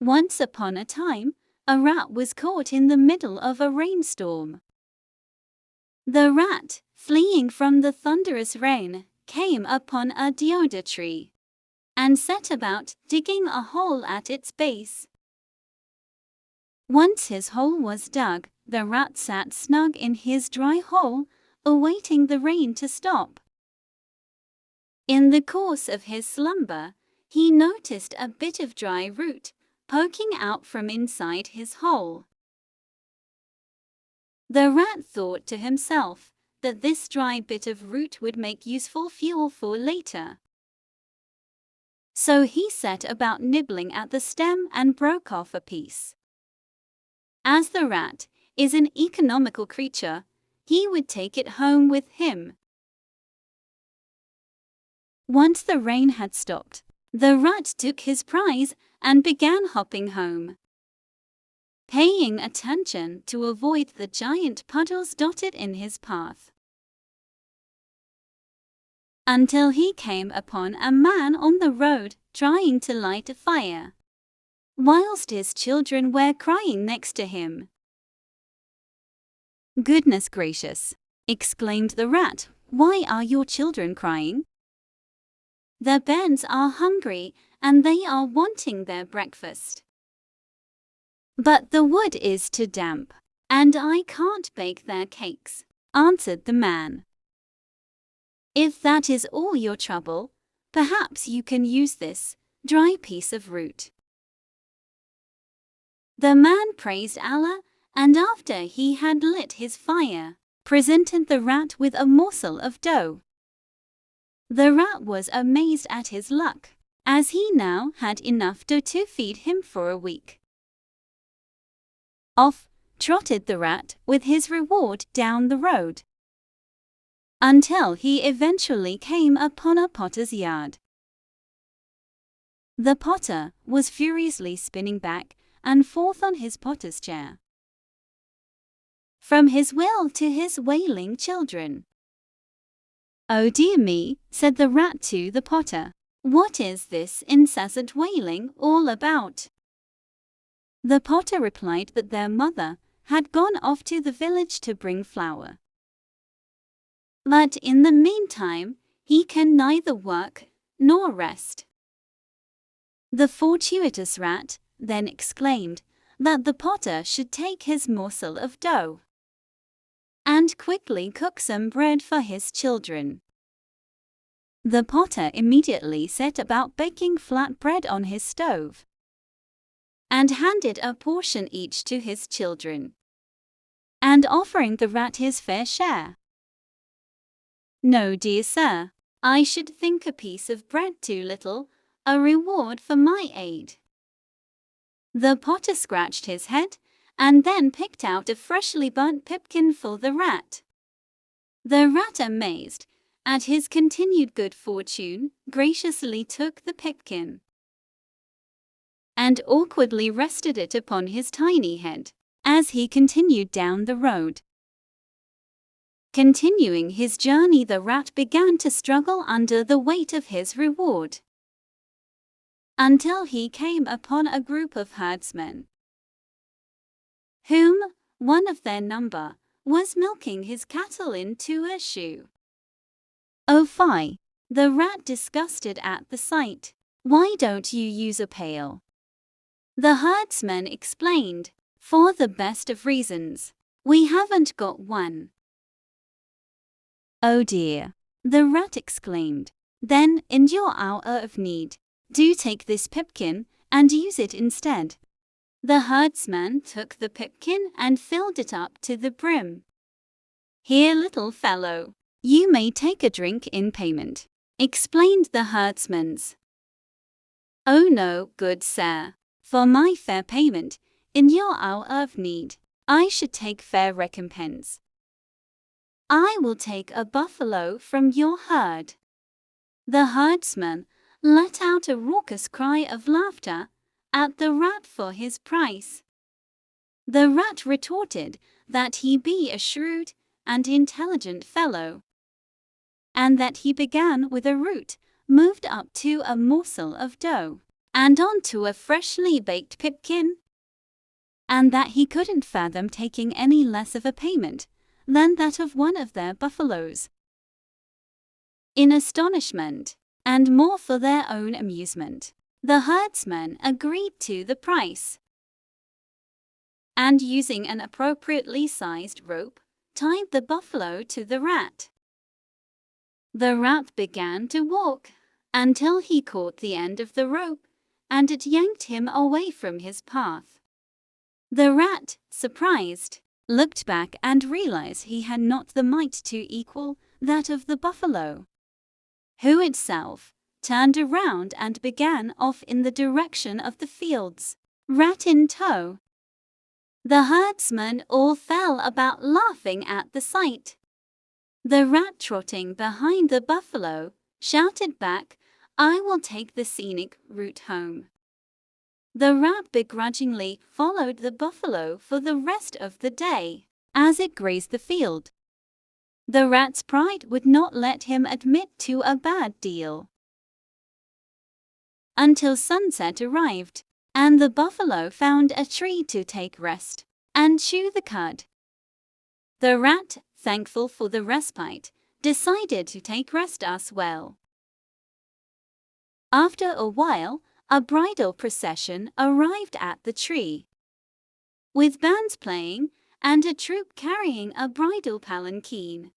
Once upon a time, a rat was caught in the middle of a rainstorm. The rat, fleeing from the thunderous rain, came upon a deodar tree and set about digging a hole at its base. Once his hole was dug, the rat sat snug in his dry hole, awaiting the rain to stop. In the course of his slumber, he noticed a bit of dry root poking out from inside his hole. The rat thought to himself that this dry bit of root would make useful fuel for later. So he set about nibbling at the stem and broke off a piece. As the rat is an economical creature, he would take it home with him. Once the rain had stopped, the rat took his prize and began hopping home, paying attention to avoid the giant puddles dotted in his path, until he came upon a man on the road trying to light a fire, whilst his children were crying next to him. "Goodness gracious!" exclaimed the rat, "why are your children crying?" "The bairns are hungry and they are wanting their breakfast. But the wood is too damp, and I can't bake their cakes," answered the man. "If that is all your trouble, perhaps you can use this dry piece of root." The man praised Allah, and after he had lit his fire, presented the rat with a morsel of dough. The rat was amazed at his luck, as he now had enough dough to feed him for a week. Off trotted the rat with his reward down the road, until he eventually came upon a potter's yard. The potter was furiously spinning back and forth on his potter's chair, from his wheel to his wailing children. "Oh dear me," said the rat to the potter, "what is this incessant wailing all about?" The potter replied that their mother had gone off to the village to bring flour, but in the meantime he can neither work nor rest. The fortuitous rat then exclaimed that the potter should take his morsel of dough and quickly cook some bread for his children. The potter immediately set about baking flat bread on his stove and handed a portion each to his children, and offering the rat his fair share. "No, dear sir, I should think a piece of bread too little a reward for my aid." The potter scratched his head and then picked out a freshly burnt pipkin for the rat. The rat, amazed at his continued good fortune, graciously took the pipkin and awkwardly rested it upon his tiny head as he continued down the road. Continuing his journey, the rat began to struggle under the weight of his reward, until he came upon a group of herdsmen, whom one of their number was milking his cattle into a shoe. "Oh fie!" the rat, disgusted at the sight. "Why don't you use a pail?" The herdsman explained, "For the best of reasons. We haven't got one." "Oh dear!" the rat exclaimed. "Then, in your hour of need, do take this pipkin and use it instead." The herdsman took the pipkin and filled it up to the brim. "Here, little fellow, you may take a drink in payment," explained the herdsman. "Oh no, good sir. For my fair payment, in your hour of need, I should take fair recompense. I will take a buffalo from your herd." The herdsman let out a raucous cry of laughter at the rat for his price. The rat retorted that he be a shrewd and intelligent fellow, and that he began with a root, moved up to a morsel of dough, and onto a freshly baked pipkin, and that he couldn't fathom taking any less of a payment than that of one of their buffaloes. In astonishment, and more for their own amusement, the herdsman agreed to the price, and using an appropriately sized rope, tied the buffalo to the rat. The rat began to walk until he caught the end of the rope, and it yanked him away from his path. The rat, surprised, looked back and realized he had not the might to equal that of the buffalo, who itself turned around and began off in the direction of the fields, rat in tow. The herdsmen all fell about laughing at the sight. The rat, trotting behind the buffalo, shouted back, "I will take the scenic route home." The rat begrudgingly followed the buffalo for the rest of the day as it grazed the field. The rat's pride would not let him admit to a bad deal, until sunset arrived, and the buffalo found a tree to take rest and chew the cud. The rat, thankful for the respite, decided to take rest as well. After a while, a bridal procession arrived at the tree, with bands playing and a troop carrying a bridal palanquin.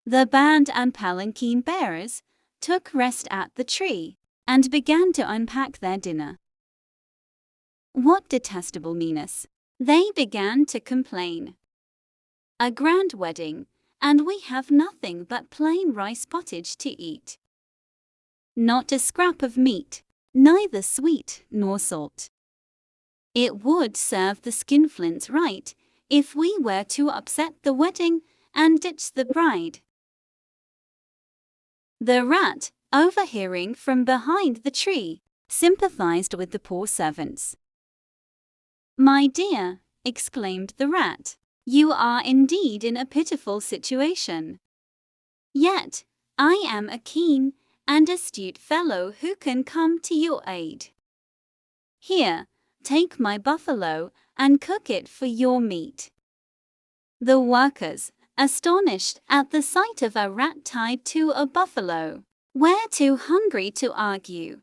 The band and palanquin bearers took rest at the tree and began to unpack their dinner. "What detestable meanness!" they began to complain. "A grand wedding, and we have nothing but plain rice pottage to eat. Not a scrap of meat, neither sweet nor salt. It would serve the skinflints right if we were to upset the wedding and ditch the bride." The rat, overhearing from behind the tree, sympathized with the poor servants. "My dear," exclaimed the rat, "you are indeed in a pitiful situation. Yet, I am a keen and astute fellow who can come to your aid. Here, take my buffalo and cook it for your meat." The workers, astonished at the sight of a rat tied to a buffalo, were too hungry to argue,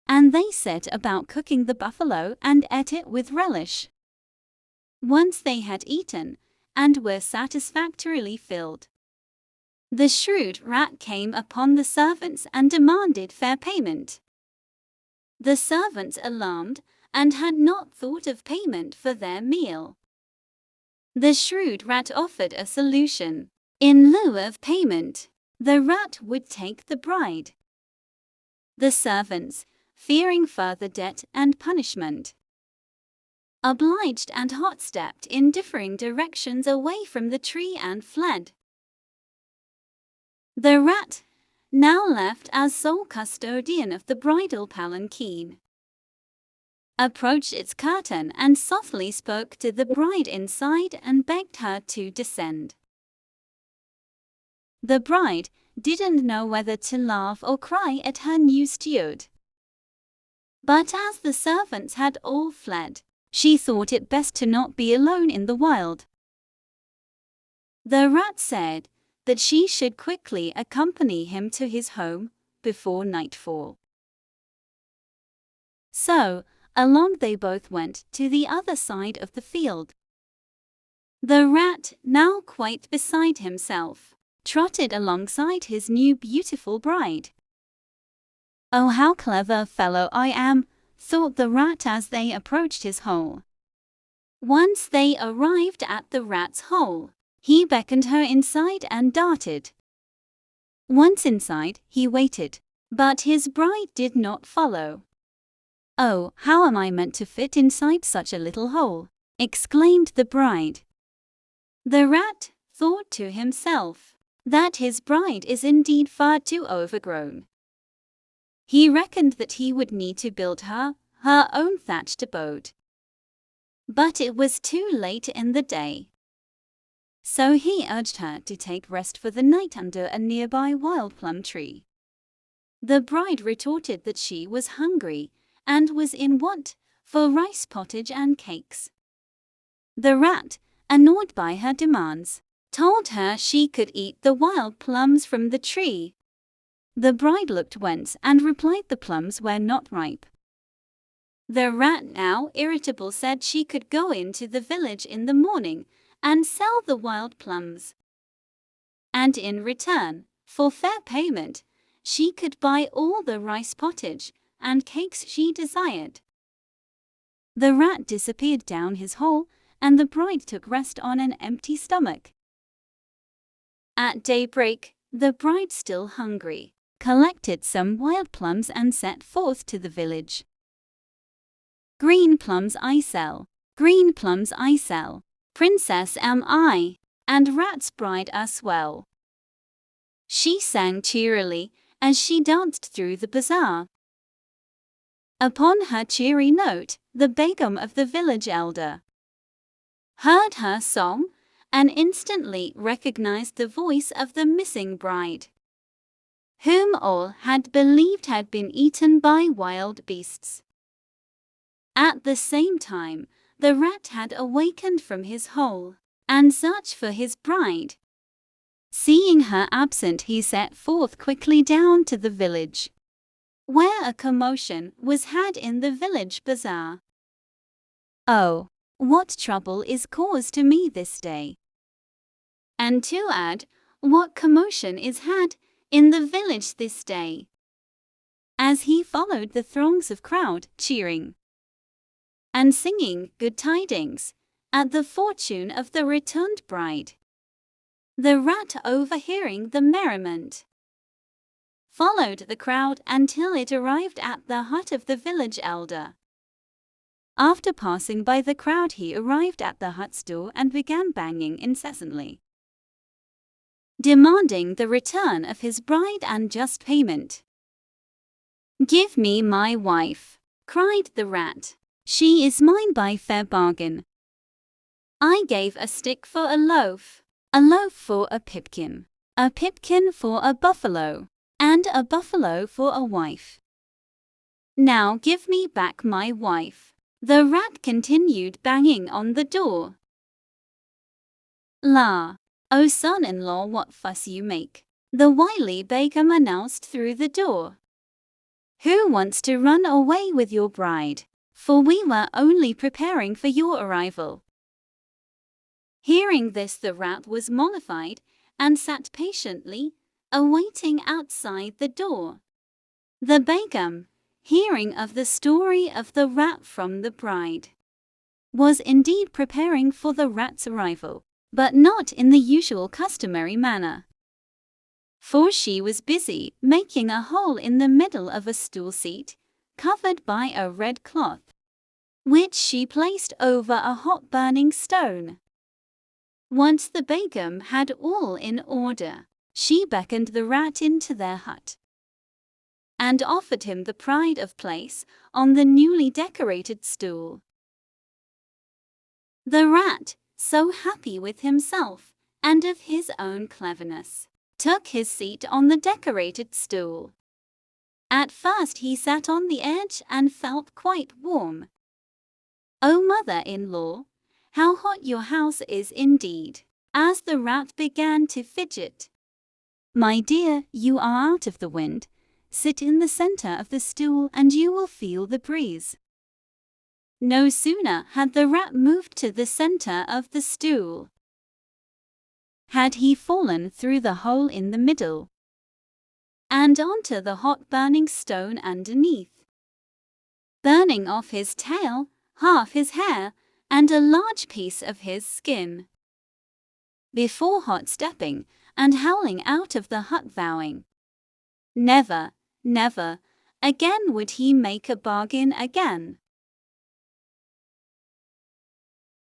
and they set about cooking the buffalo and ate it with relish. Once they had eaten and were satisfactorily filled, the shrewd rat came upon the servants and demanded fair payment. The servants, alarmed, and had not thought of payment for their meal. The shrewd rat offered a solution. In lieu of payment, the rat would take the bride. The servants, fearing further debt and punishment, obliged and hot-stepped in differing directions away from the tree and fled. The rat, now left as sole custodian of the bridal palanquin, approached its curtain and softly spoke to the bride inside and begged her to descend. The bride didn't know whether to laugh or cry at her new steward. But as the servants had all fled, she thought it best to not be alone in the wild. The rat said that she should quickly accompany him to his home before nightfall. So, along they both went to the other side of the field. The rat, now quite beside himself, trotted alongside his new beautiful bride. "Oh, how clever a fellow I am," thought the rat as they approached his hole. Once they arrived at the rat's hole, he beckoned her inside and darted. Once inside, he waited, but his bride did not follow. "Oh, how am I meant to fit inside such a little hole?" exclaimed the bride. The rat thought to himself that his bride is indeed far too overgrown. He reckoned that he would need to build her own thatched abode. But it was too late in the day. So he urged her to take rest for the night under a nearby wild plum tree. The bride retorted that she was hungry and was in want for rice pottage and cakes. The rat, annoyed by her demands, told her she could eat the wild plums from the tree. The bride looked wence and replied the plums were not ripe. The rat, now irritable, said she could go into the village in the morning and sell the wild plums. And in return, for fair payment, she could buy all the rice pottage and cakes she desired. The rat disappeared down his hole, and the bride took rest on an empty stomach. At daybreak, the bride, still hungry, collected some wild plums and set forth to the village. Green plums I sell, green plums I sell, princess am I, and rat's bride as well. She sang cheerily as she danced through the bazaar. Upon her cheery note, the Begum of the village elder heard her song and instantly recognized the voice of the missing bride, whom all had believed had been eaten by wild beasts. At the same time, the rat had awakened from his hole and searched for his bride. Seeing her absent, he set forth quickly down to the village, where a commotion was had in the village bazaar. "Oh, what trouble is caused to me this day?" And to add, "What commotion is had in the village this day?" as he followed the throngs of crowd, cheering and singing good tidings at the fortune of the returned bride. The rat, overhearing the merriment, followed the crowd until it arrived at the hut of the village elder. After passing by the crowd, he arrived at the hut's door and began banging incessantly, demanding the return of his bride and just payment. "Give me my wife," cried the rat. "She is mine by fair bargain. I gave a stick for a loaf for a pipkin for a buffalo, and a buffalo for a wife. Now give me back my wife." The rat continued banging on the door. "La, O son-in-law, what fuss you make," the wily Begum announced through the door. "Who wants to run away with your bride? For we were only preparing for your arrival." Hearing this, the rat was mollified and sat patiently, awaiting outside the door. The Begum, hearing of the story of the rat from the bride, was indeed preparing for the rat's arrival, but not in the usual customary manner. For she was busy making a hole in the middle of a stool seat, covered by a red cloth, which she placed over a hot burning stone. Once the Begum had all in order, she beckoned the rat into their hut and offered him the pride of place on the newly decorated stool. The rat, so happy with himself and of his own cleverness, took his seat on the decorated stool. At first he sat on the edge and felt quite warm. "Oh, mother-in-law, how hot your house is indeed," as the rat began to fidget. "My dear, you are out of the wind. Sit in the center of the stool and you will feel the breeze." No sooner had the rat moved to the center of the stool had he fallen through the hole in the middle and onto the hot burning stone underneath, burning off his tail, half his hair, and a large piece of his skin. Before hot stepping and howling out of the hut, vowing never, never again would he make a bargain again.